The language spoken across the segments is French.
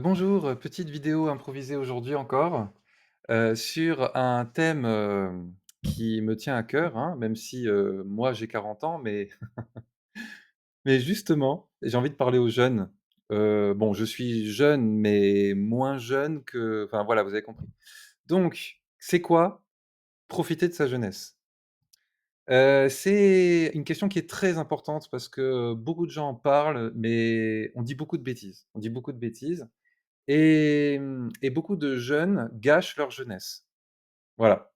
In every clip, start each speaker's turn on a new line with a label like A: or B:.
A: Bonjour, petite vidéo improvisée aujourd'hui encore, sur un thème, qui me tient à cœur, hein, même si, moi j'ai 40 ans, mais mais justement, j'ai envie de parler aux jeunes. Bon, je suis jeune, mais moins jeune que enfin voilà, vous avez compris. Donc, c'est quoi profiter de sa jeunesse? C'est une question qui est très importante parce que beaucoup de gens en parlent, mais on dit beaucoup de bêtises. On dit beaucoup de bêtises. Et beaucoup de jeunes gâchent leur jeunesse. Voilà.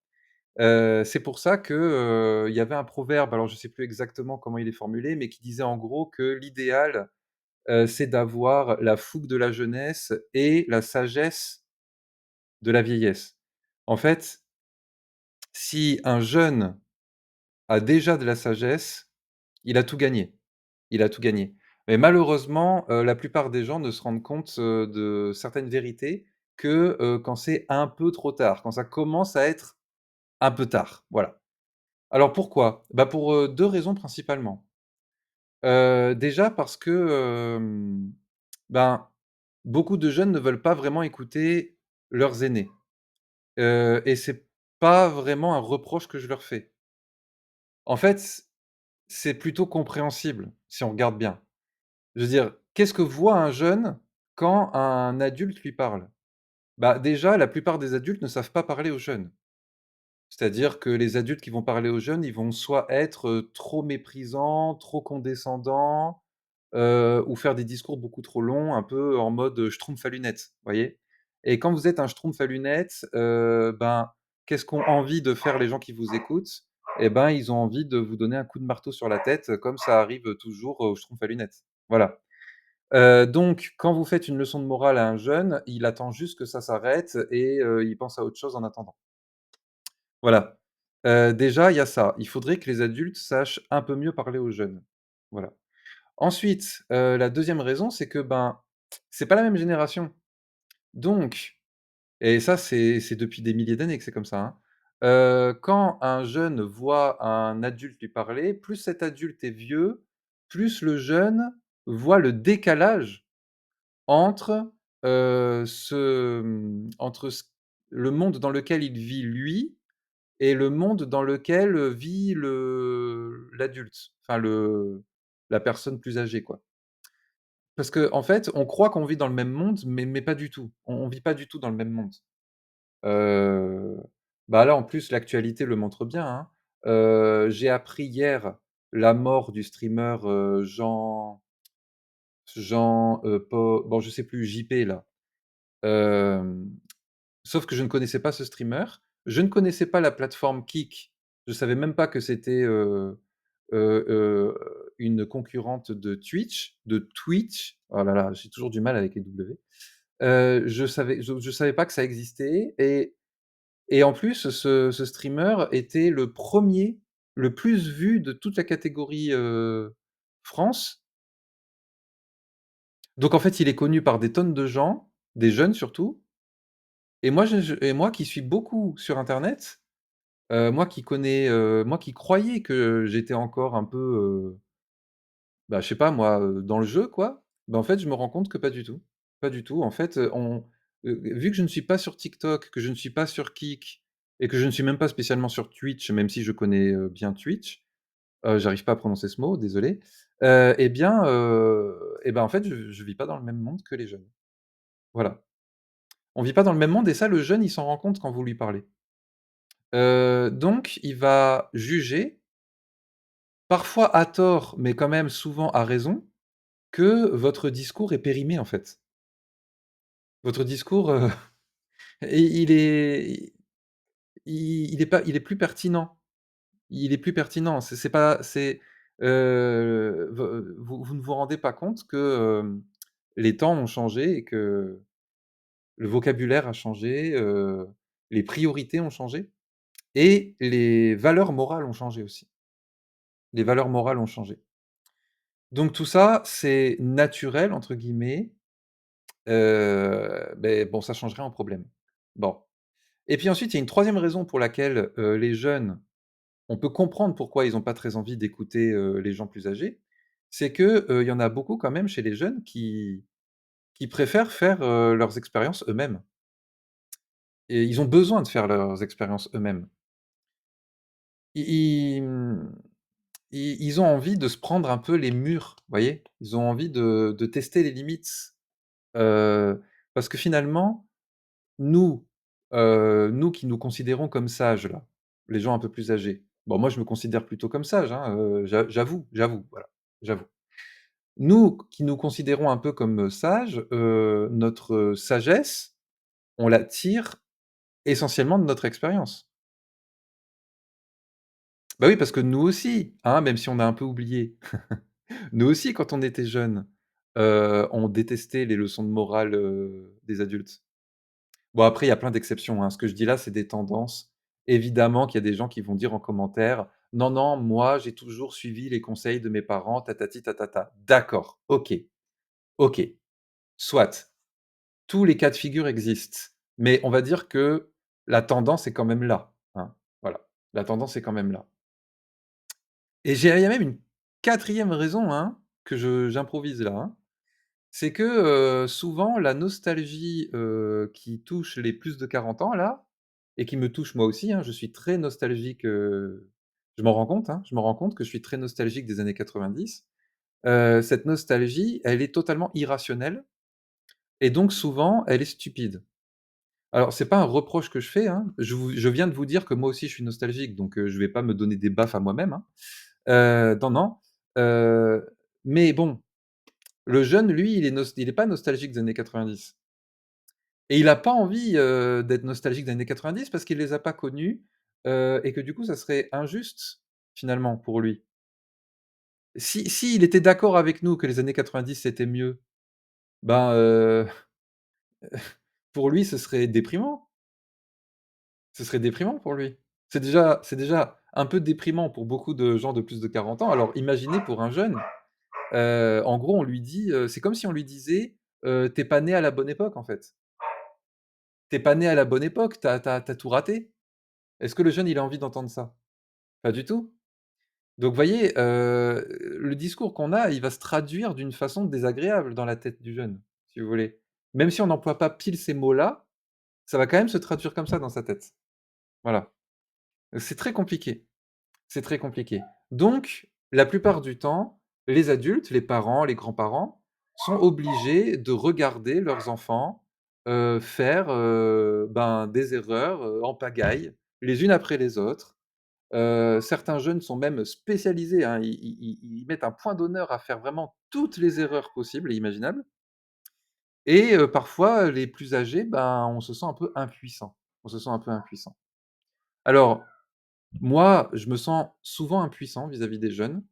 A: C'est pour ça que, il y avait un proverbe, alors je ne sais plus exactement comment il est formulé, mais qui disait en gros que l'idéal, c'est d'avoir la fougue de la jeunesse et la sagesse de la vieillesse. En fait, si un jeune a déjà de la sagesse, il a tout gagné. Il a tout gagné. Mais malheureusement, la plupart des gens ne se rendent compte, de certaines vérités que, quand c'est un peu trop tard, quand ça commence à être un peu tard, voilà. Alors pourquoi? Bah, pour, 2 raisons principalement. Déjà parce que, ben, beaucoup de jeunes ne veulent pas vraiment écouter leurs aînés, et c'est pas vraiment un reproche que je leur fais. En fait, c'est plutôt compréhensible si on regarde bien. Je veux dire, qu'est-ce que voit un jeune quand un adulte lui parle? Bah, déjà, la plupart des adultes ne savent pas parler aux jeunes. C'est-à-dire que les adultes qui vont parler aux jeunes, ils vont soit être, trop méprisants, trop condescendants, ou faire des discours beaucoup trop longs, un peu en mode, schtroumpf à lunettes, vous voyez? Et quand vous êtes un schtroumpf à lunettes, ben, qu'est-ce qu'ont envie de faire les gens qui vous écoutent? Et ben, ils ont envie de vous donner un coup de marteau sur la tête, comme ça arrive toujours aux schtroumpfs à lunettes. Voilà. Donc quand vous faites une leçon de morale à un jeune, il attend juste que ça s'arrête et il pense à autre chose en attendant. Voilà. Déjà, il y a ça. Il faudrait que les adultes sachent un peu mieux parler aux jeunes. Voilà. Ensuite, la deuxième raison, c'est que, ben, c'est pas la même génération. Donc et ça, c'est depuis des milliers d'années que c'est comme ça, hein. Quand un jeune voit un adulte lui parler, plus cet adulte est vieux, plus le jeune voit le décalage entre, entre le monde dans lequel il vit lui et le monde dans lequel, vit l'adulte, enfin la personne plus âgée, quoi. Parce qu'en fait, on croit qu'on vit dans le même monde, mais pas du tout. On vit pas du tout dans le même monde. Heu, Bah, là, en plus, l'actualité le montre bien, hein. J'ai appris hier la mort du streamer, Jean, Po bon, je sais plus, JP là. Hem Sauf que je ne connaissais pas ce streamer, je ne connaissais pas la plateforme Kick, je savais même pas que c'était, une concurrente de Twitch. Oh là là, j'ai toujours du mal avec les W. Je savais pas que ça existait et en plus ce streamer était le premier, le plus vu de toute la catégorie, France. Donc en fait, il est connu par des tonnes de gens, des jeunes surtout et moi qui suis beaucoup sur internet. Moi qui croyais que j'étais encore un peu, bah, je sais pas moi, dans le jeu quoi, bah, en fait, je me rends compte que pas du tout. Pas du tout. En fait, vu que je ne suis pas sur TikTok, que je ne suis pas sur Kick et que je ne suis même pas spécialement sur Twitch, même si je connais, bien Twitch, j'arrive pas à prononcer ce mot, désolé. Et ben, en fait, je vis pas dans le même monde que les jeunes. Voilà. On vit pas dans le même monde et ça, le jeune, il s'en rend compte quand vous lui parlez. Donc il va juger. Parfois à tort, mais quand même souvent à raison, que votre discours est périmé, en fait. Votre discours, i il est il est plus pertinent. Il est plus pertinent. C'est pas c'est, vous ne vous rendez pas compte que, les temps ont changé et que le vocabulaire a changé, les priorités ont changé et les valeurs morales ont changé aussi. Les valeurs morales ont changé. Donc tout ça, c'est «naturel» entre guillemets. Beh, bon, ça changerait en problème. Bon et puis ensuite, il y a une troisième raison pour laquelle, les jeunes, on peut comprendre pourquoi ils ont pas très envie d'écouter, les gens plus âgés. C'est que, il y en a beaucoup quand même chez les jeunes qui préfèrent faire, leurs expériences eux-mêmes et ils ont besoin de faire leurs expériences eux-mêmes. Ils, ils ont envie de se prendre un peu les murs, vous voyez? Ils ont envie de tester les limites, parce que finalement, nous, nous qui nous considérons comme sages là, les gens un peu plus âgés. Bon, moi je me considère plutôt comme sage, hein, j'avoue, voilà, j'avoue. Nous qui nous considérons un peu comme, sages, notre, sagesse, on la tire essentiellement de notre expérience. Bah oui, parce que nous aussi, hein, même si on a un peu oublié, nous aussi quand on était jeunes, on détestait les leçons de morale, des adultes. Bon après il y a plein d'exceptions, hein. Ce que je dis là, c'est des tendances. Évidemment qu'il y a des gens qui vont dire en commentaire: «Non, non, moi j'ai toujours suivi les conseils de mes parents, tatati tatata». D'accord, OK, OK, soit. Tous les cas de figure existent, mais on va dire que la tendance est quand même là, hein. Voilà, la tendance est quand même là et il y a même une quatrième raison, hein, que je j'improvise là, hein. C'est que, souvent la nostalgie, qui touche les plus de 40 ans là et qui me touche moi aussi, hein, je suis très nostalgique, je m'en rends compte, hein, je me rends compte que je suis très nostalgique des années 90. Cette nostalgie, elle est totalement irrationnelle et donc souvent elle est stupide. Alors, c'est pas un reproche que je fais, hein. Je viens de vous dire que moi aussi je suis nostalgique, donc je vais pas me donner des baffes à moi-même, hein. Non, non, heu, mais bon, le jeune, lui, il est pas nostalgique des années 90 et il a pas envie, d'être nostalgique des années 90 parce qu'il les a pas connues, et que du coup, ça serait injuste, finalement, pour lui. Si il était d'accord avec nous que les années 90 c'était mieux, ben, pour lui, ce serait déprimant. Ce serait déprimant pour lui. C'est déjà un peu déprimant pour beaucoup de gens de plus de 40 ans. Alors imaginez pour un jeune, en gros on lui dit, c'est comme si on lui disait, «Tu pas né à la bonne époque en fait. T'es pas né à la bonne époque, t'as tout raté». Est-ce que le jeune il a envie d'entendre ça? Pas du tout. Donc vous voyez, le discours qu'on a, il va se traduire d'une façon désagréable dans la tête du jeune, si vous voulez. Même si on n'emploie pas pile ces mots-là, ça va quand même se traduire comme ça dans sa tête. Voilà. C'est très compliqué. C'est très compliqué. Donc, la plupart du temps, les adultes, les parents, les grands-parents sont obligés de regarder leurs enfants, faire, ben, des erreurs, en pagaille, les unes après les autres. Certains jeunes sont même spécialisés, hein, ils mettent un point d'honneur à faire vraiment toutes les erreurs possibles et imaginables et parfois, les plus âgés, ben, on se sent un peu impuissant. On se sent un peu impuissant. Alors, moi, je me sens souvent impuissant vis-à-vis des jeunes.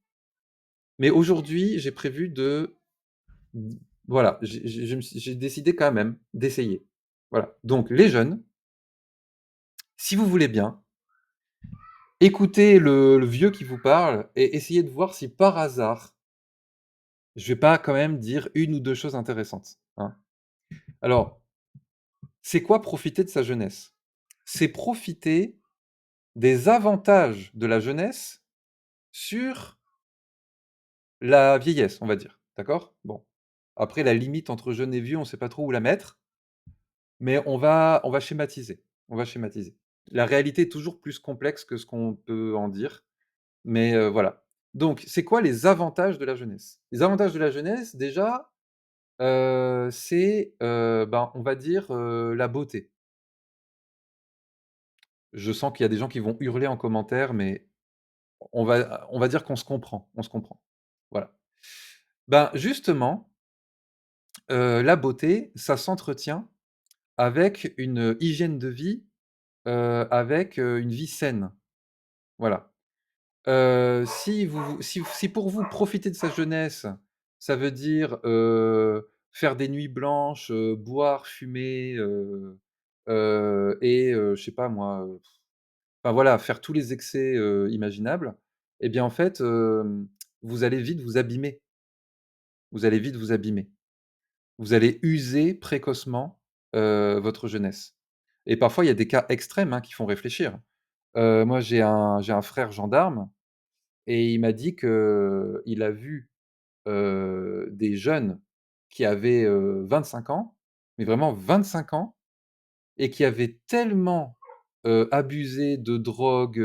A: Mais aujourd'hui, j'ai prévu de voilà, j'ai décidé quand même d'essayer. Voilà, donc les jeunes, si vous voulez bien, écoutez le vieux qui vous parle et essayez de voir si par hasard, je vais pas quand même dire une ou 2 choses intéressantes, hein. Alors, c'est quoi profiter de sa jeunesse? C'est profiter des avantages de la jeunesse sur la vieillesse, on va dire, d'accord? Bon, après la limite entre jeune et vieux, on ne sait pas trop où la mettre. Mais on va schématiser, on va schématiser. La réalité est toujours plus complexe que ce qu'on peut en dire, mais voilà. Donc, c'est quoi les avantages de la jeunesse? Les avantages de la jeunesse, déjà, c'est, ben, on va dire, la beauté. Je sens qu'il y a des gens qui vont hurler en commentaire, mais on va dire qu'on se comprend, on se comprend. Voilà. Ben, justement, la beauté, ça s'entretient avec une hygiène de vie, avec, une vie saine. Voilà. Si pour vous profiter de sa jeunesse, ça veut dire, faire des nuits blanches, boire, fumer, et je sais pas moi, enfin voilà, faire tous les excès, imaginables et bien en fait, vous allez vite vous abîmer. Vous allez vite vous abîmer. Vous allez user précocement, votre jeunesse et parfois il y a des cas extrêmes, hein, qui font réfléchir. Moi j'ai un frère gendarme et il m'a dit qu'il a vu, des jeunes qui avait, 25 ans, mais vraiment 25 ans et qui avaient tellement, abusé de drogue,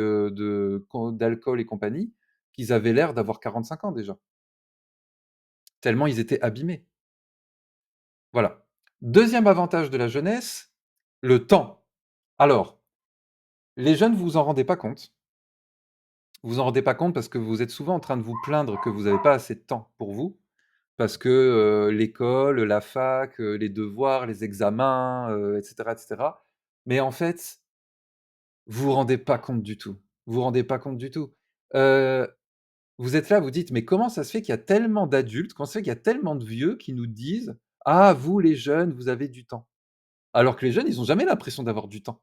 A: d'alcool et compagnie, qu'ils avaient l'air d'avoir 45 ans déjà. Tellement ils étaient abîmés. Voilà. Deuxième avantage de la jeunesse, le temps. Alors, les jeunes, vous vous en rendez pas compte. Vous vous en rendez pas compte parce que vous êtes souvent en train de vous plaindre que vous avez pas assez de temps pour vous, parce que, l'école, la fac, les devoirs, les examens, et cetera et cetera. Mais en fait, vous vous rendez pas compte du tout. Vous vous rendez pas compte du tout. Heu, vous êtes là, vous dites: «Mais comment ça se fait qu'il y a tellement d'adultes, comment ça se fait qu'il y a tellement de vieux qui nous disent: "Ah vous les jeunes, vous avez du temps"?» alors que les jeunes, ils ont jamais l'impression d'avoir du temps.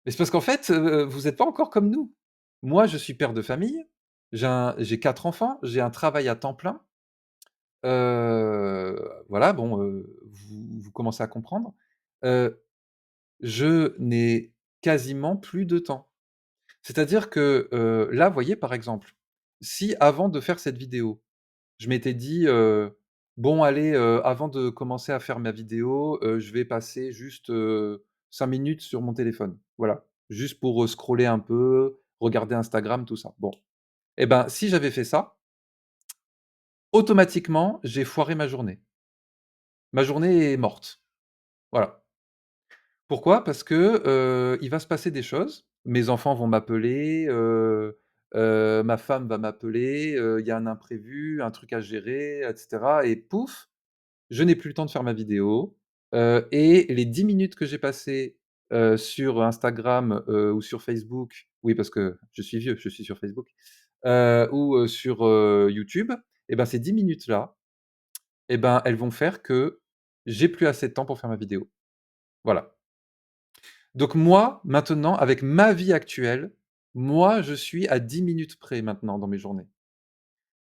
A: Mais c'est parce qu'en fait, vous êtes pas encore comme nous. Moi, je suis père de famille, j'ai 4 enfants, j'ai un travail à temps plein, voilà, bon, vous commencez à comprendre. Heu, je n'ai quasiment plus de temps. C'est-à-dire que, là, vous voyez, par exemple, si avant de faire cette vidéo, je m'étais dit, «Bon allez, avant de commencer à faire ma vidéo, je vais passer juste, 5 minutes sur mon téléphone». Voilà, juste pour, scroller un peu, regarder Instagram, tout ça. Bon, et ben, si j'avais fait ça, automatiquement, j'ai foiré ma journée. Ma journée est morte. Voilà. Pourquoi? Parce que, il va se passer des choses. Mes enfants vont m'appeler, ma femme va m'appeler, il y a un imprévu, un truc à gérer et cetera et pouf, je n'ai plus le temps de faire ma vidéo, et les 10 minutes que j'ai passées, sur Instagram, ou sur Facebook, oui, parce que je suis vieux, je suis sur Facebook, ou, sur, YouTube, et ben, ces 10 minutes-là, et ben, elles vont faire que j'ai plus assez de temps pour faire ma vidéo. Voilà. Donc moi, maintenant, avec ma vie actuelle, moi, je suis à 10 minutes près maintenant dans mes journées.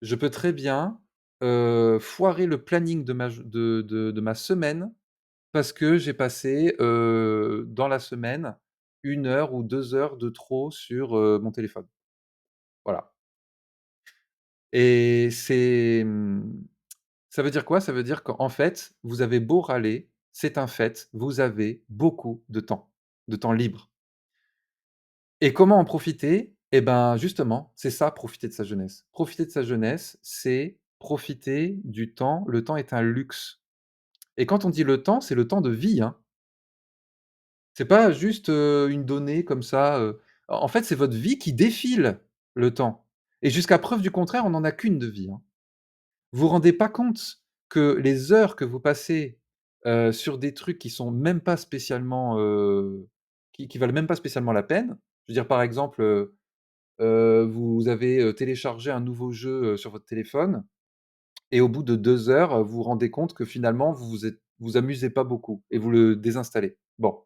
A: Je peux très bien, foirer le planning de ma j de ma semaine parce que j'ai passé, dans la semaine, 1 heure ou 2 heures de trop sur, mon téléphone. Voilà, et ça veut dire quoi? Ça veut dire qu'en fait, vous avez beau râler, c'est un fait, vous avez beaucoup de temps libre. Et comment en profiter? Et ben, justement, c'est ça, profiter de sa jeunesse. Profiter de sa jeunesse, c'est profiter du temps. Le temps est un luxe, et quand on dit le temps, c'est le temps de vie, hein. C'est pas juste, une donnée comme ça, en fait, c'est votre vie qui défile, le temps, et jusqu'à preuve du contraire, on n'en a qu'une de vie, hein. Vous vous rendez pas compte que les heures que vous passez, sur des trucs qui sont même pas spécialement, qui valent même pas spécialement la peine. Je veux dire, par exemple, vous avez, téléchargé un nouveau jeu, sur votre téléphone, et au bout de 2 heures, vous vous rendez compte que finalement vous amusez pas beaucoup et vous le désinstallez. Bon,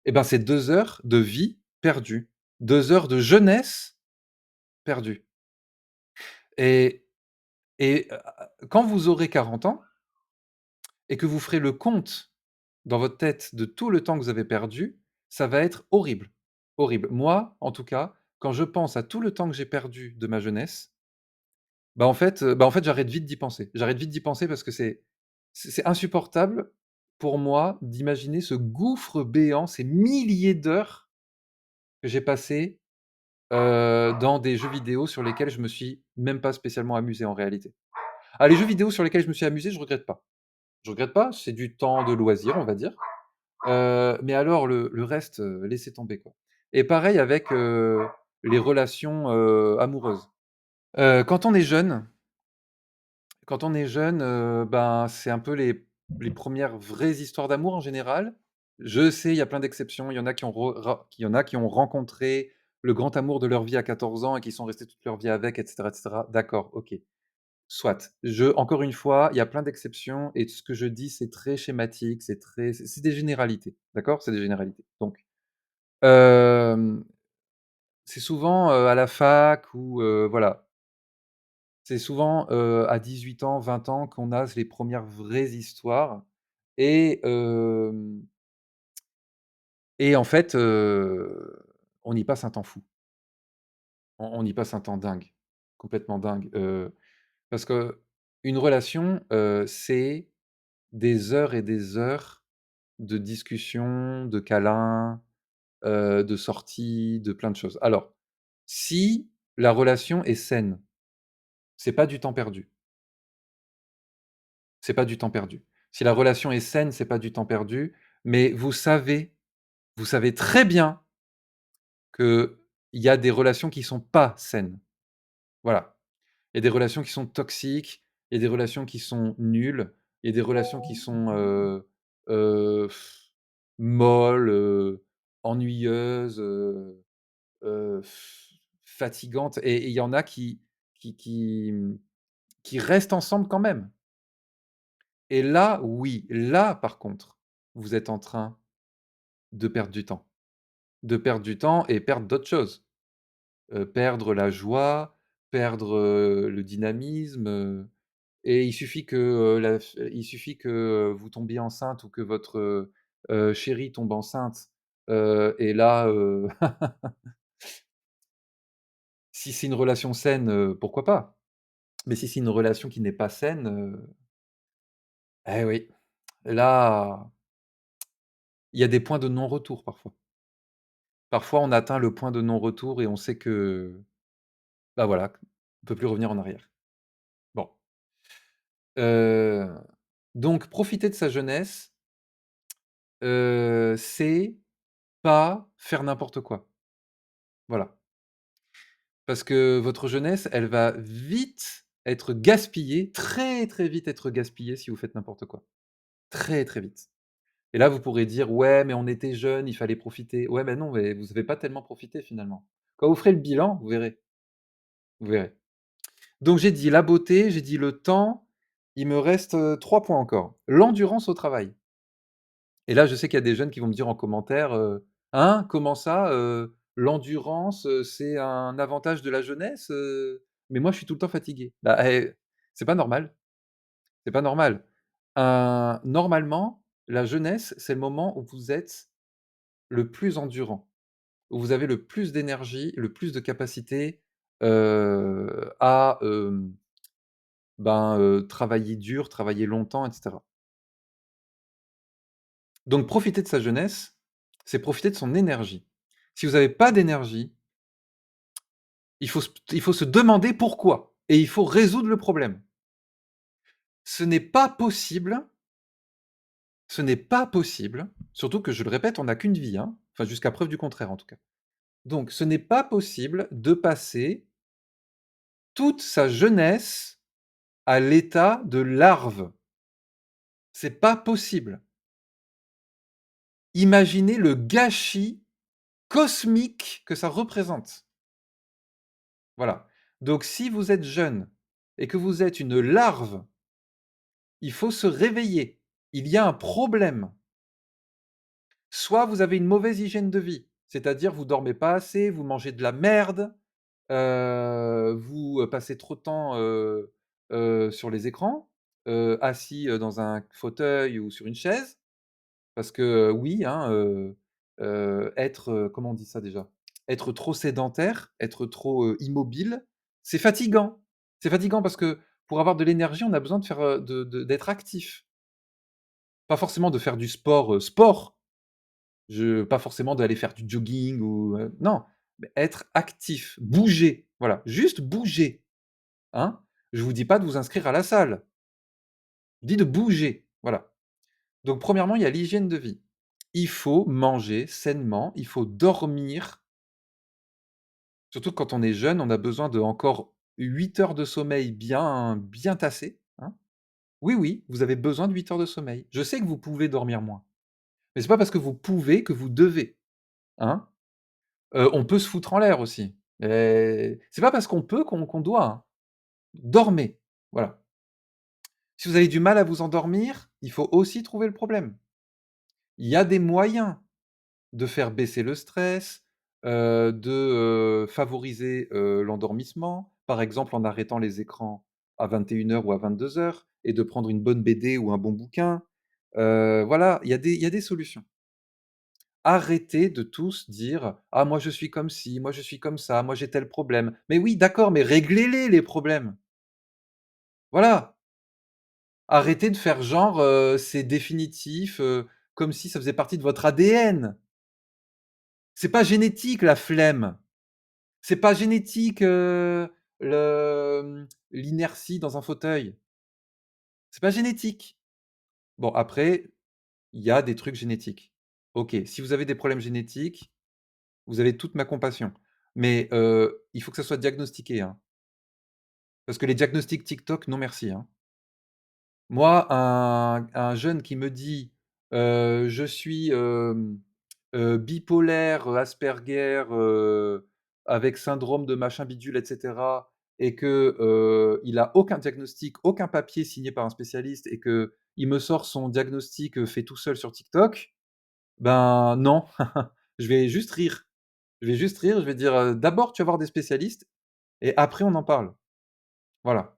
A: et ben, c'est 2 heures de vie perdues, 2 heures de jeunesse perdues, et quand vous aurez 40 ans et que vous ferez le compte dans votre tête de tout le temps que vous avez perdu, ça va être horrible, horrible. Moi, en tout cas, quand je pense à tout le temps que j'ai perdu de ma jeunesse, bah, en fait, j'arrête vite d'y penser. J'arrête vite d'y penser parce que c'est insupportable pour moi d'imaginer ce gouffre béant, ces milliers d'heures que j'ai passées, dans des jeux vidéo sur lesquels je me suis même pas spécialement amusé en réalité. Ah, les jeux vidéo sur lesquels je me suis amusé, je regrette pas. Je regrette pas, c'est du temps de loisir, on va dire, mais alors le reste, laissez tomber, quoi, et pareil avec, les relations, amoureuses. Quand on est jeune, ben, c'est un peu les 1res vraies histoires d'amour en général. Je sais, il y a plein d'exceptions, il y en a qui ont rencontré le grand amour de leur vie à 14 ans et qui sont restés toute leur vie avec, et cetera. D'accord, OK, soit. Encore une fois, il y a plein d'exceptions et ce que je dis, c'est très schématique, c'est des généralités, d'accord? C'est des généralités. Donc, hem, c'est souvent, à la fac ou, voilà. C'est souvent, à 18 ans, 20 ans qu'on a les premières vraies histoires, et en fait, on y passe un temps fou. On y passe un temps dingue, complètement dingue, parce que Une relation, c'est des heures et des heures de discussions, de câlins, de sorties, de plein de choses. Alors, si la relation est saine, c'est pas du temps perdu, c'est pas du temps perdu. Si la relation est saine, c'est pas du temps perdu, mais vous savez très bien qu'il y a des relations qui sont pas saines. Voilà. Il y a des relations qui sont toxiques, il y a des relations qui sont nulles, il y a des relations qui sont, heu, molles, ennuyeuses, heu, fatigantes et il y en a qui qui, mmh, qui restent ensemble quand même et là, oui, là, par contre, vous êtes en train de perdre du temps. De perdre du temps et perdre d'autres choses. Perdre la joie, perdre, le dynamisme, et il suffit que, vous tombiez enceinte ou que votre, chérie tombe enceinte, et là, si c'est une relation saine, pourquoi pas? Mais si c'est une relation qui n'est pas saine, eh oui, là, il y a des points de non-retour parfois. Parfois, on atteint le point de non-retour et on sait que, bah, voilà, on peut plus revenir en arrière. Bon, heu, donc profiter de sa jeunesse, c'est pas faire n'importe quoi. Voilà. Parce que votre jeunesse, elle va vite être gaspillée, très, très vite être gaspillée si vous faites n'importe quoi. Très, très vite. Et là, vous pourrez dire: «Ouais, mais on était jeunes, il fallait profiter». Ouais, mais non, mais vous avez pas tellement profité finalement. Quand vous ferez le bilan, vous verrez, vous verrez. Donc j'ai dit la beauté, j'ai dit le temps, il me reste, 3 points encore. L'endurance au travail. Et là, je sais qu'il y a des jeunes qui vont me dire en commentaire, «Hein? Comment ça, l'endurance, c'est un avantage de la jeunesse, mais moi je suis tout le temps fatigué». Bah, c'est pas normal, c'est pas normal. Normalement, la jeunesse, c'est le moment où vous êtes le plus endurant, où vous avez le plus d'énergie, le plus de capacité, à, travailler dur, travailler longtemps et cetera. Donc profiter de sa jeunesse, c'est profiter de son énergie. Si vous avez pas d'énergie, il faut se demander pourquoi et il faut résoudre le problème. Ce n'est pas possible, ce n'est pas possible, surtout que je le répète, on n'a qu'une vie, hein, enfin jusqu'à preuve du contraire en tout cas. Donc ce n'est pas possible de passer toute sa jeunesse à l'état de larve. C'est pas possible. Imaginez le gâchis cosmique que ça représente. Voilà. Donc si vous êtes jeune et que vous êtes une larve, il faut se réveiller. Il y a un problème. Soit vous avez une mauvaise hygiène de vie, c'est-à-dire vous dormez pas assez, vous mangez de la merde, vous, passez trop de temps, sur les écrans, assis, dans un fauteuil ou sur une chaise. Parce que, oui, hein, être, comment on dit ça déjà? Être trop sédentaire, être trop, immobile, c'est fatigant. C'est fatigant parce que pour avoir de l'énergie, on a besoin de faire, d'être actif. Pas forcément de faire du sport, pas forcément d'aller faire du jogging ou, non, mais être actif, bouger, voilà, juste bouger, hein. Je vous dis pas de vous inscrire à la salle, je dis de bouger, voilà. Donc premièrement, il y a l'hygiène de vie. Il faut manger sainement, il faut dormir, surtout quand on est jeune, on a besoin de encore 8 heures de sommeil bien tassé, hein. Oui, oui, vous avez besoin de 8 heures de sommeil. Je sais que vous pouvez dormir moins, mais c'est pas parce que vous pouvez que vous devez, hein. On peut se foutre en l'air aussi, c'est pas parce qu'on peut qu'on doit, hein. Dormez, voilà. Si vous avez du mal à vous endormir, il faut aussi trouver le problème. Il y a des moyens de faire baisser le stress, favoriser, l'endormissement, par exemple en arrêtant les écrans à 21 heures ou à 22 heures et de prendre une bonne BD ou un bon bouquin. Voilà, il y a des solutions. Arrêtez de tous dire: «Ah moi je suis comme ci, moi je suis comme ça, moi j'ai tel problème». Mais oui d'accord, mais réglez-les problèmes. Voilà. Arrêtez de faire genre, c'est définitif, comme si ça faisait partie de votre ADN. C'est pas génétique la flemme. C'est pas génétique, l'inertie dans un fauteuil. C'est pas génétique. Bon après, il y a des trucs génétiques. OK, si vous avez des problèmes génétiques, vous avez toute ma compassion. Mais, il faut que ça soit diagnostiqué, hein. Parce que les diagnostics TikTok, non merci, hein. Moi, un jeune qui me dit, «Je suis, bipolaire, Asperger, avec syndrome de machin bidule et cetera» et que, il a aucun diagnostic, aucun papier signé par un spécialiste et qu'il me sort son diagnostic, fait tout seul sur TikTok, ben non, je vais juste rire. Je vais juste rire, je vais dire, «D'abord tu vas voir des spécialistes et après on en parle». Voilà.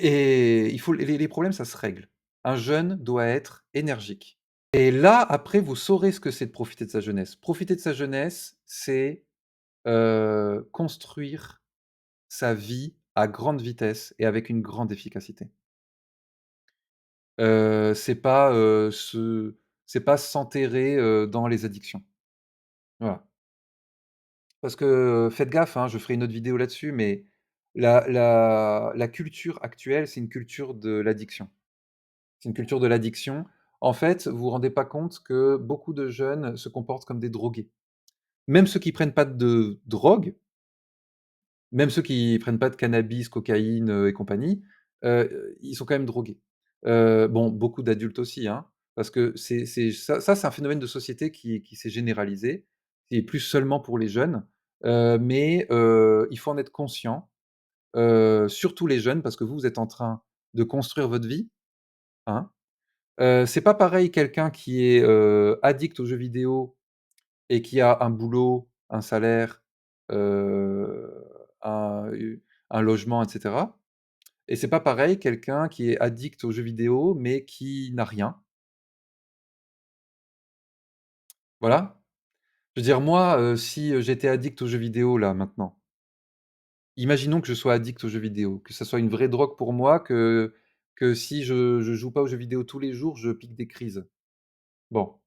A: Et il faut les problèmes, ça se règle. Un jeune doit être énergique et là, après, vous saurez ce que c'est de profiter de sa jeunesse. Profiter de sa jeunesse, c'est, construire sa vie à grande vitesse et avec une grande efficacité. C'est pas s'enterrer, dans les addictions. Voilà. Parce que, faites gaffe, hein, je ferai une autre vidéo là-dessus, mais la culture actuelle, c'est une culture de l'addiction. C'est une culture de l'addiction. En fait, vous vous rendez pas compte que beaucoup de jeunes se comportent comme des drogués. Même ceux qui prennent pas de drogue, même ceux qui prennent pas de cannabis, cocaïne, et compagnie, ils sont quand même drogués. Bon, beaucoup d'adultes aussi, hein, parce que c'est ça, c'est un phénomène de société qui s'est généralisé, qui est plus seulement pour les jeunes, mais il faut en être conscient, surtout les jeunes, parce que vous êtes en train de construire votre vie, hein. C'est pas pareil quelqu'un qui est, addict aux jeux vidéo et qui a un boulot, un salaire, heu, un un logement et cetera et c'est pas pareil quelqu'un qui est addict aux jeux vidéo, mais qui n'a rien. Voilà. Je veux dire moi, si, j'étais addict aux jeux vidéo là maintenant, imaginons que je sois addict aux jeux vidéo, que ça soit une vraie drogue pour moi, que si je joue pas aux jeux vidéo tous les jours, je pique des crises. Bon,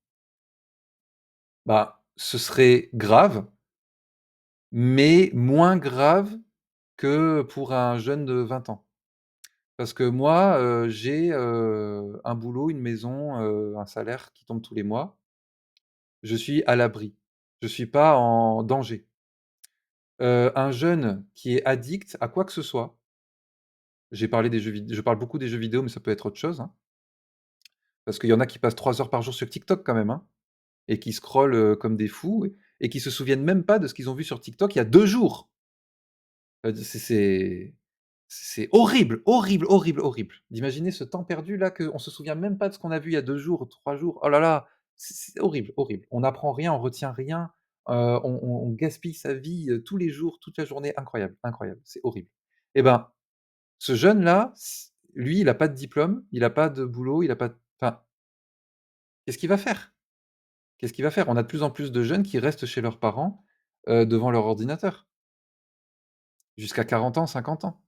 A: bah, ce serait grave, mais moins grave que pour un jeune de 20 ans. Parce que moi, j'ai, un boulot, une maison, un salaire qui tombe tous les mois. Je suis à l'abri. Je suis pas en danger. Un jeune qui est addict à quoi que ce soit, je parle beaucoup des jeux vidéo, mais ça peut être autre chose, hein. Parce qu'il y en a qui passent 3 heures par jour sur TikTok quand même, hein, et qui scrollent, comme des fous et qui se souviennent même pas de ce qu'ils ont vu sur TikTok il y a 2 jours. C'est horrible, horrible, horrible, horrible d'imaginer ce temps perdu là, qu'on se souvient même pas de ce qu'on a vu il y a 2 jours, 3 jours. Oh là là, c'est horrible, horrible. On n'apprend rien, on retient rien, on gaspille sa vie, tous les jours, toute la journée. Incroyable, incroyable, c'est horrible. Et ben, ce jeune là, lui, il a pas de diplôme, il a pas de boulot, il a pas de enfin, qu'est-ce qu'il va faire? Qu'est-ce qu'il va faire? On a de plus en plus de jeunes qui restent chez leurs parents, devant leur ordinateur, jusqu'à 40 ans, 50 ans.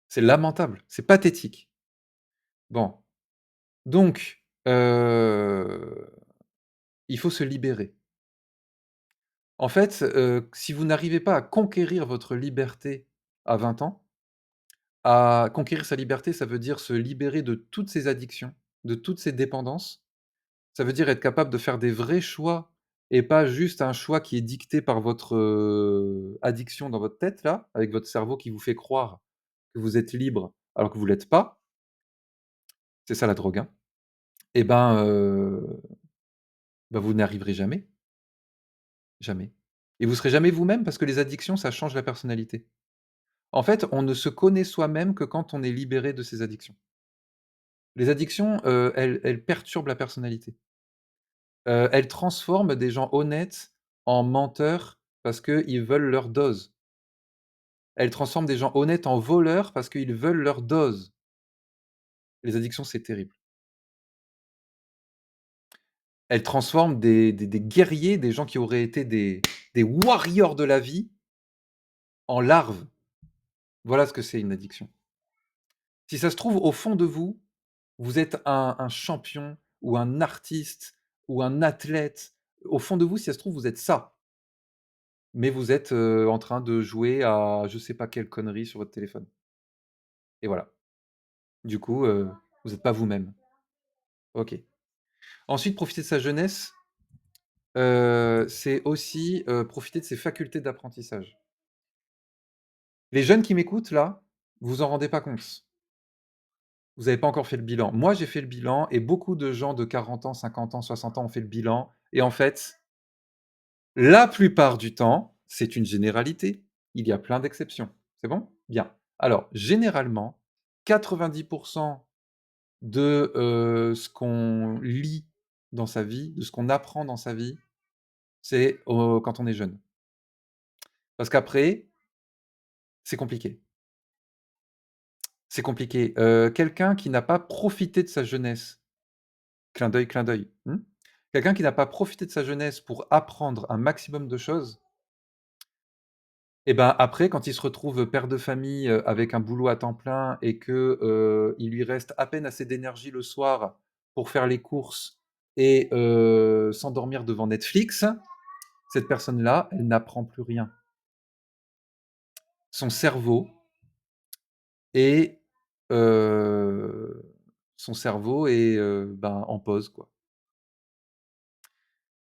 A: C'est lamentable, c'est pathétique. Bon, donc il faut se libérer. En fait, si vous n'arrivez pas à conquérir votre liberté à 20 ans, à conquérir sa liberté, ça veut dire se libérer de toutes ses addictions, de toutes ses dépendances. Ça veut dire être capable de faire des vrais choix et pas juste un choix qui est dicté par votre, addiction dans votre tête là, avec votre cerveau qui vous fait croire que vous êtes libre alors que vous l'êtes pas. C'est ça la drogue, hein. Et ben, bah, vous n'arriverez jamais, jamais. Et vous serez jamais vous-même parce que les addictions, ça change la personnalité. En fait, on ne se connaît soi-même que quand on est libéré de ses addictions. Les addictions, elles perturbent la personnalité. Elles transforment des gens honnêtes en menteurs parce qu'ils veulent leur dose. Elles transforment des gens honnêtes en voleurs parce qu'ils veulent leur dose. Les addictions, c'est terrible. Elles transforment des guerriers, des gens qui auraient été des warriors de la vie, en larves. Voilà ce que c'est une addiction. Si ça se trouve, au fond de vous, vous êtes un champion ou un artiste ou un athlète. Au fond de vous, si ça se trouve, vous êtes ça, mais vous êtes, en train de jouer à je sais pas quelle connerie sur votre téléphone et voilà. Du coup, vous êtes pas vous-même. OK. Ensuite, profiter de sa jeunesse, c'est aussi, profiter de ses facultés d'apprentissage. Les jeunes qui m'écoutent là, vous vous en rendez pas compte. Vous avez pas encore fait le bilan. Moi, j'ai fait le bilan et beaucoup de gens de 40 ans, 50 ans, 60 ans ont fait le bilan et en fait, la plupart du temps, c'est une généralité, il y a plein d'exceptions. C'est bon? Bien. Alors, généralement, 90 de, ce qu'on lit dans sa vie, de ce qu'on apprend dans sa vie, c'est, quand on est jeune. Parce qu'après, c'est compliqué. C'est compliqué. Quelqu'un qui n'a pas profité de sa jeunesse, clin d'œil, mmh? Quelqu'un qui n'a pas profité de sa jeunesse pour apprendre un maximum de choses, et ben, après quand il se retrouve, père de famille, avec un boulot à temps plein et que, il lui reste à peine assez d'énergie le soir pour faire les courses et s'endormir devant Netflix, cette personne-là, elle n'apprend plus rien. Son cerveau est, heu, son cerveau est, ben, en pause, quoi.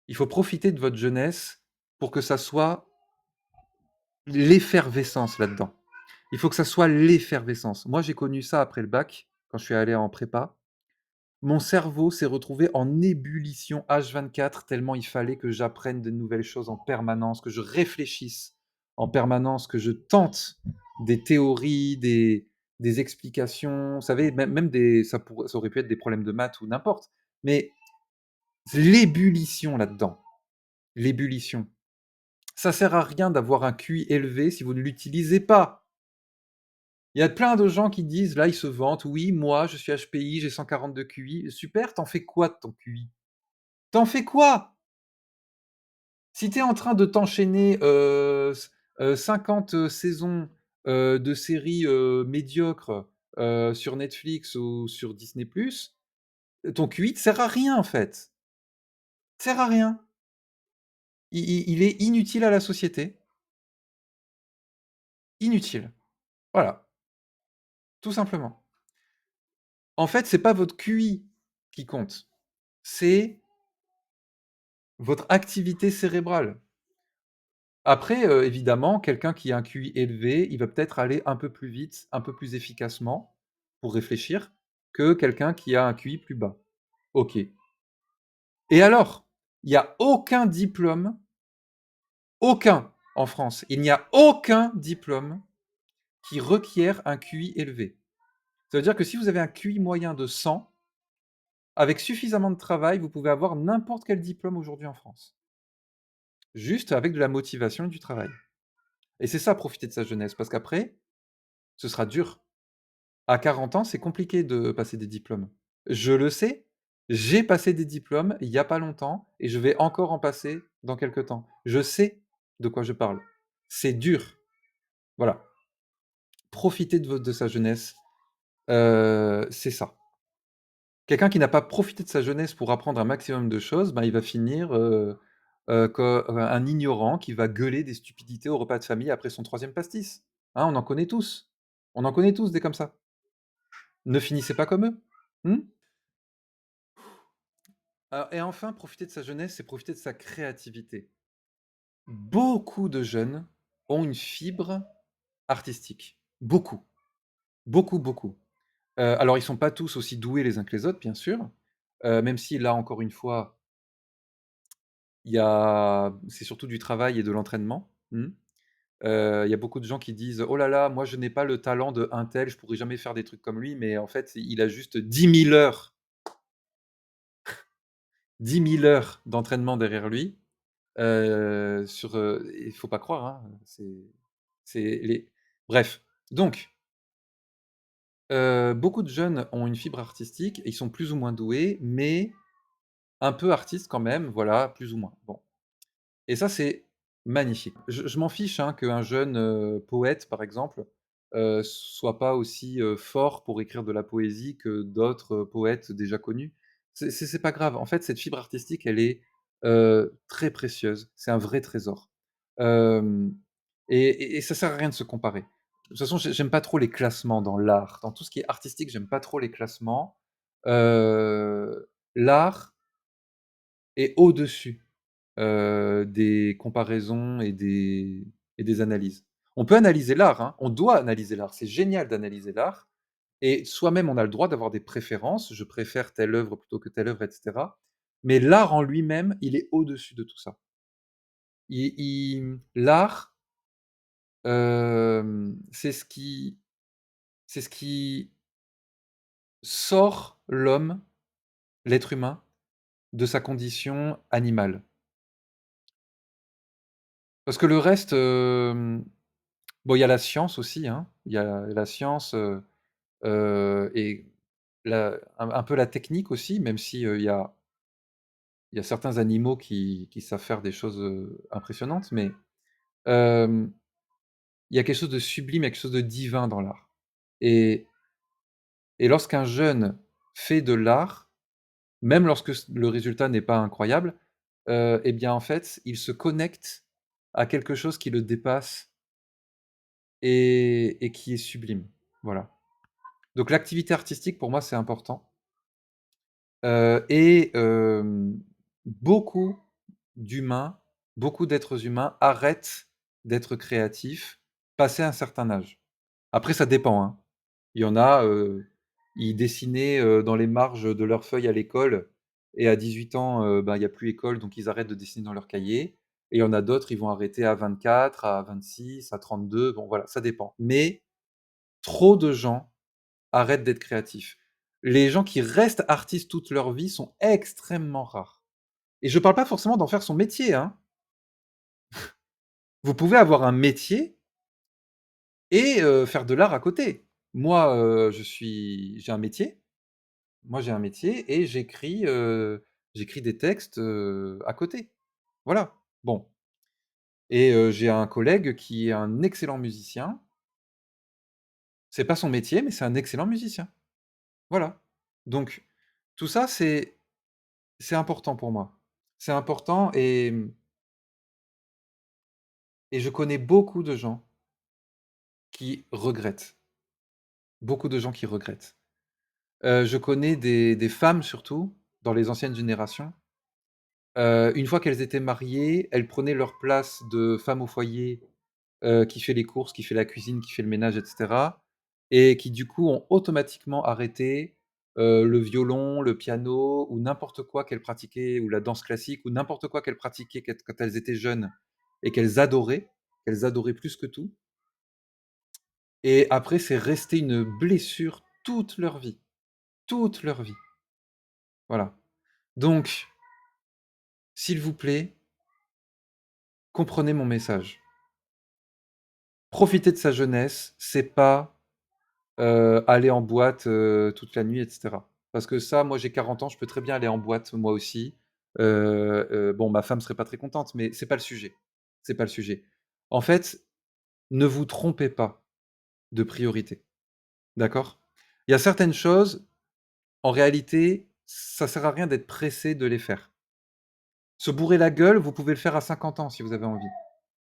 A: Il faut profiter de votre jeunesse pour que ça soit l'effervescence là-dedans. Il faut que ça soit l'effervescence. Moi, j'ai connu ça après le bac, quand je suis allé en prépa. Mon cerveau s'est retrouvé en ébullition H24 tellement il fallait que j'apprenne de nouvelles choses en permanence, que je réfléchisse en permanence, que je tente des théories, des explications. Vous savez, même des ça aurait pu être des problèmes de maths ou n'importe, mais l'ébullition là-dedans, l'ébullition. Ça sert à rien d'avoir un QI élevé si vous ne l'utilisez pas. Il y a plein de gens qui disent, là, ils se vantent: «Oui, moi, je suis HPI, j'ai 140 de QI». Super, tu en fais quoi de ton QI? Tu en fais quoi? Si tu es en train de t'enchaîner, 50, saisons, de séries, médiocres, sur Netflix ou sur Disney+, ton QI te sert à rien, en fait. Sert à rien. Il est inutile à la société. Inutile. Voilà, tout simplement. En fait, c'est pas votre QI qui compte, c'est votre activité cérébrale. Après, évidemment, quelqu'un qui a un QI élevé, il va peut-être aller un peu plus vite, un peu plus efficacement pour réfléchir que quelqu'un qui a un QI plus bas. OK. Et alors? Il y a aucun diplôme, aucun, en France, il n'y a aucun diplôme qui requiert un QI élevé. Ça veut dire que si vous avez un QI moyen de 100, avec suffisamment de travail, vous pouvez avoir n'importe quel diplôme aujourd'hui en France. Juste avec de la motivation et du travail. Et c'est ça, profiter de sa jeunesse, parce qu'après, ce sera dur. À 40 ans, c'est compliqué de passer des diplômes. Je le sais, j'ai passé des diplômes il y a pas longtemps et je vais encore en passer dans quelque temps. Je sais de quoi je parle. C'est dur. Voilà. Profiter de sa jeunesse, c'est ça. Quelqu'un qui n'a pas profité de sa jeunesse pour apprendre un maximum de choses, ben, il va finir, co un ignorant qui va gueuler des stupidités au repas de famille après son troisième pastis. Hein, on en connaît tous. On en connaît tous des comme ça. Ne finissez pas comme eux. Mmh? Et enfin, profiter de sa jeunesse, c'est profiter de sa créativité. Beaucoup de jeunes ont une fibre artistique. Beaucoup, beaucoup, beaucoup. Alors ils sont pas tous aussi doués les uns que les autres, bien sûr, même si là, encore une fois, c'est surtout du travail et de l'entraînement. Mmh. Il y a beaucoup de gens qui disent: «Oh là là, moi je n'ai pas le talent de un tel, je pourrais jamais faire des trucs comme lui», mais en fait, il a juste 10 000 heures d'entraînement derrière lui. Il faut pas croire, hein, c'est les bref, donc beaucoup de jeunes ont une fibre artistique et ils sont plus ou moins doués, mais un peu artistes quand même, voilà, plus ou moins. Bon et ça, c'est magnifique. Je m'en fiche, hein, qu'un jeune, poète, par exemple, soit pas aussi, fort pour écrire de la poésie que d'autres, poètes déjà connus. C'est pas grave. En fait, cette fibre artistique, elle est, très précieuse. C'est un vrai trésor. Hem et ça sert à rien de se comparer. De toute façon, j'aime pas trop les classements dans l'art. Dans tout ce qui est artistique, j'aime pas trop les classements. L'art est au-dessus, des comparaisons et des analyses. On peut analyser l'art, hein, on doit analyser l'art, c'est génial d'analyser l'art et soi-même on a le droit d'avoir des préférences, je préfère telle œuvre plutôt que telle œuvre et cetera. Mais l'art en lui-même, il est au-dessus de tout ça. L'art, c'est ce qui sort l'homme, l'être humain, de sa condition animale. Parce que le reste, bon, il y a la science aussi, hein. Il y a la science, et la un peu la technique aussi, même si, il y a certains animaux qui savent faire des choses, impressionnantes, mais, hem, il y a quelque chose de sublime, il y a quelque chose de divin dans l'art et lorsqu'un jeune fait de l'art, même lorsque le résultat n'est pas incroyable, et bien, en fait, il se connecte à quelque chose qui le dépasse et qui est sublime. Voilà. Donc l'activité artistique pour moi, c'est important, et beaucoup d'humains, beaucoup d'êtres humains arrêtent d'être créatifs passé un certain âge. Après ça dépend, hein. Il y en a, ils dessinaient, dans les marges de leurs feuilles à l'école et à 18 ans, ben, il y a plus école donc ils arrêtent de dessiner dans leurs cahiers et il y en a d'autres, ils vont arrêter à 24, à 26, à 32, bon voilà, ça dépend. Mais trop de gens arrête d'être créatif. Les gens qui restent artistes toute leur vie sont extrêmement rares et je parle pas forcément d'en faire son métier, hein. Vous pouvez avoir un métier et faire de l'art à côté. Moi, j'ai un métier, j'ai un métier et j'écris des textes, à côté. Voilà. Bon et j'ai un collègue qui est un excellent musicien. C'est pas son métier, mais c'est un excellent musicien. Voilà. Donc tout ça, c'est important pour moi. C'est important et je connais beaucoup de gens qui regrettent. Beaucoup de gens qui regrettent. Je connais des femmes surtout, dans les anciennes générations, une fois qu'elles étaient mariées, elles prenaient leur place de femme au foyer, qui fait les courses, qui fait la cuisine, qui fait le ménage et cetera et qui du coup ont automatiquement arrêté, le violon, le piano ou n'importe quoi qu'elles pratiquaient ou la danse classique ou n'importe quoi qu'elles pratiquaient quand elles étaient jeunes et qu'elles adoraient plus que tout et après c'est resté une blessure toute leur vie, voilà. Donc, s'il vous plaît, comprenez mon message. Profiter de sa jeunesse, c'est pas, aller en boîte, toute la nuit et cetera. Parce que ça, moi j'ai 40 ans, je peux très bien aller en boîte moi aussi. Bon, ma femme serait pas très contente, mais c'est pas le sujet. C'est pas le sujet. En fait, ne vous trompez pas de priorité, d'accord? Il y a certaines choses, en réalité, ça sert à rien d'être pressé de les faire. Se bourrer la gueule, vous pouvez le faire à 50 ans si vous avez envie,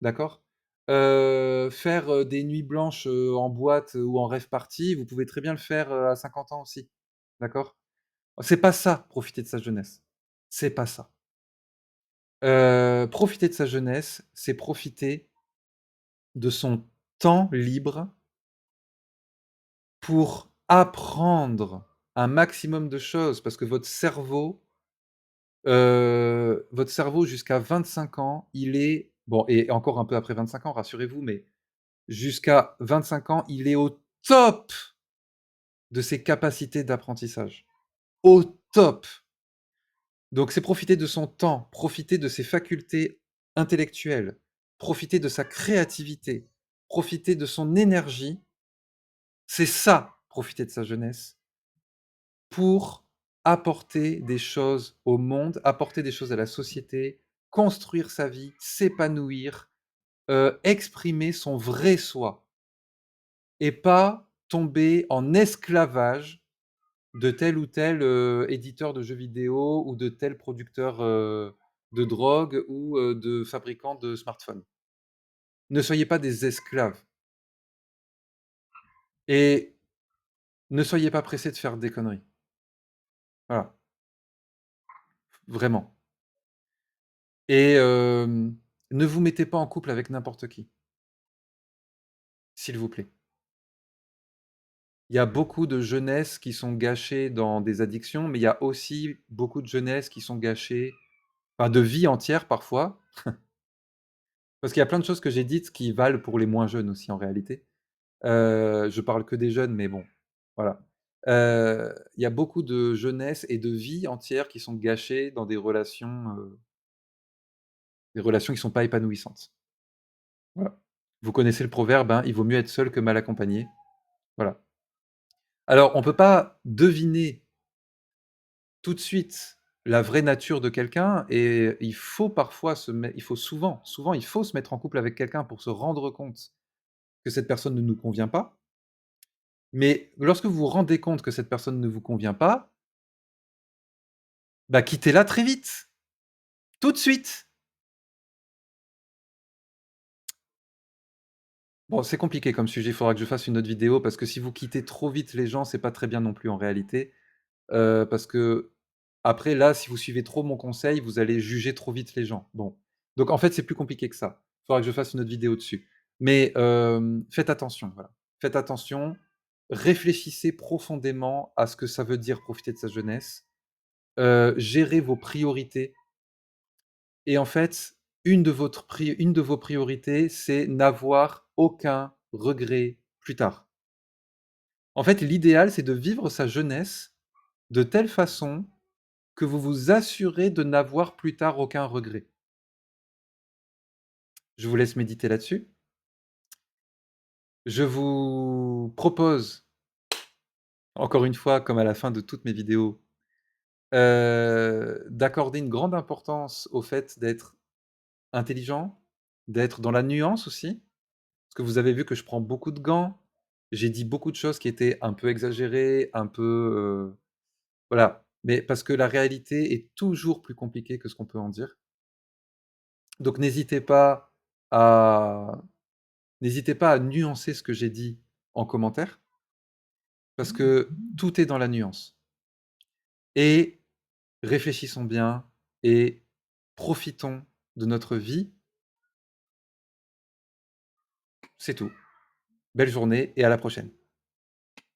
A: d'accord? Faire, des nuits blanches, en boîte, ou en rave party, vous pouvez très bien le faire, à 50 ans aussi, d'accord? C'est pas ça, profiter de sa jeunesse. C'est pas ça. Profiter de sa jeunesse, c'est profiter de son temps libre pour apprendre un maximum de choses parce que votre cerveau jusqu'à 25 ans, il est bon et encore un peu après 25 ans, rassurez-vous, mais jusqu'à 25 ans, il est au top de ses capacités d'apprentissage. Au top! Donc c'est profiter de son temps, profiter de ses facultés intellectuelles, profiter de sa créativité, profiter de son énergie. C'est ça, profiter de sa jeunesse, pour apporter des choses au monde, apporter des choses à la société, construire sa vie, s'épanouir, exprimer son vrai soi. et pas tomber en esclavage de tel ou tel, éditeur de jeux vidéo ou de tel producteur, de drogue ou, de fabricant de smartphones. Ne soyez pas des esclaves et ne soyez pas pressés de faire des conneries. Voilà, vraiment et ne vous mettez pas en couple avec n'importe qui, s'il vous plaît. Il y a beaucoup de jeunesse qui sont gâchées dans des addictions, mais il y a aussi beaucoup de jeunesse qui sont gâchées, enfin de vie entière parfois, parce qu'il y a plein de choses que j'ai dites qui valent pour les moins jeunes aussi en réalité. Je parle que des jeunes, mais bon, voilà. Il y a beaucoup de jeunesse et de vie entière qui sont gâchées dans des relations qui sont pas épanouissantes. Voilà. Vous connaissez le proverbe, hein: «Il vaut mieux être seul que mal accompagné». Voilà. Alors on peut pas deviner tout de suite la vraie nature de quelqu'un et il faut souvent, il faut se mettre en couple avec quelqu'un pour se rendre compte que cette personne ne nous convient pas. Mais lorsque vous vous rendez compte que cette personne ne vous convient pas, bah, quittez-la très vite, tout de suite. Bon, c'est compliqué comme sujet, il faudra que je fasse une autre vidéo parce que si vous quittez trop vite les gens, c'est pas très bien non plus en réalité. Parce qu'après là, si vous suivez trop mon conseil, vous allez juger trop vite les gens. Bon, donc en fait, c'est plus compliqué que ça. Il faudra que je fasse une autre vidéo dessus. Mais faites attention, voilà. Faites attention, réfléchissez profondément à ce que ça veut dire profiter de sa jeunesse, gérez vos priorités et en fait, une de vos priorités, c'est n'avoir aucun regret plus tard. En fait, l'idéal, c'est de vivre sa jeunesse de telle façon que vous vous assurez de n'avoir plus tard aucun regret. Je vous laisse méditer là-dessus. Je vous propose, encore une fois, comme à la fin de toutes mes vidéos, d'accorder une grande importance au fait d'être intelligent, d'être dans la nuance aussi. Parce que vous avez vu que je prends beaucoup de gants. J'ai dit beaucoup de choses qui étaient un peu exagérées, un peu, voilà. Mais parce que la réalité est toujours plus compliquée que ce qu'on peut en dire. Donc à n'hésitez pas à nuancer ce que j'ai dit en commentaire, parce que tout est dans la nuance. Et réfléchissons bien et profitons de notre vie. C'est tout. Belle journée et à la prochaine.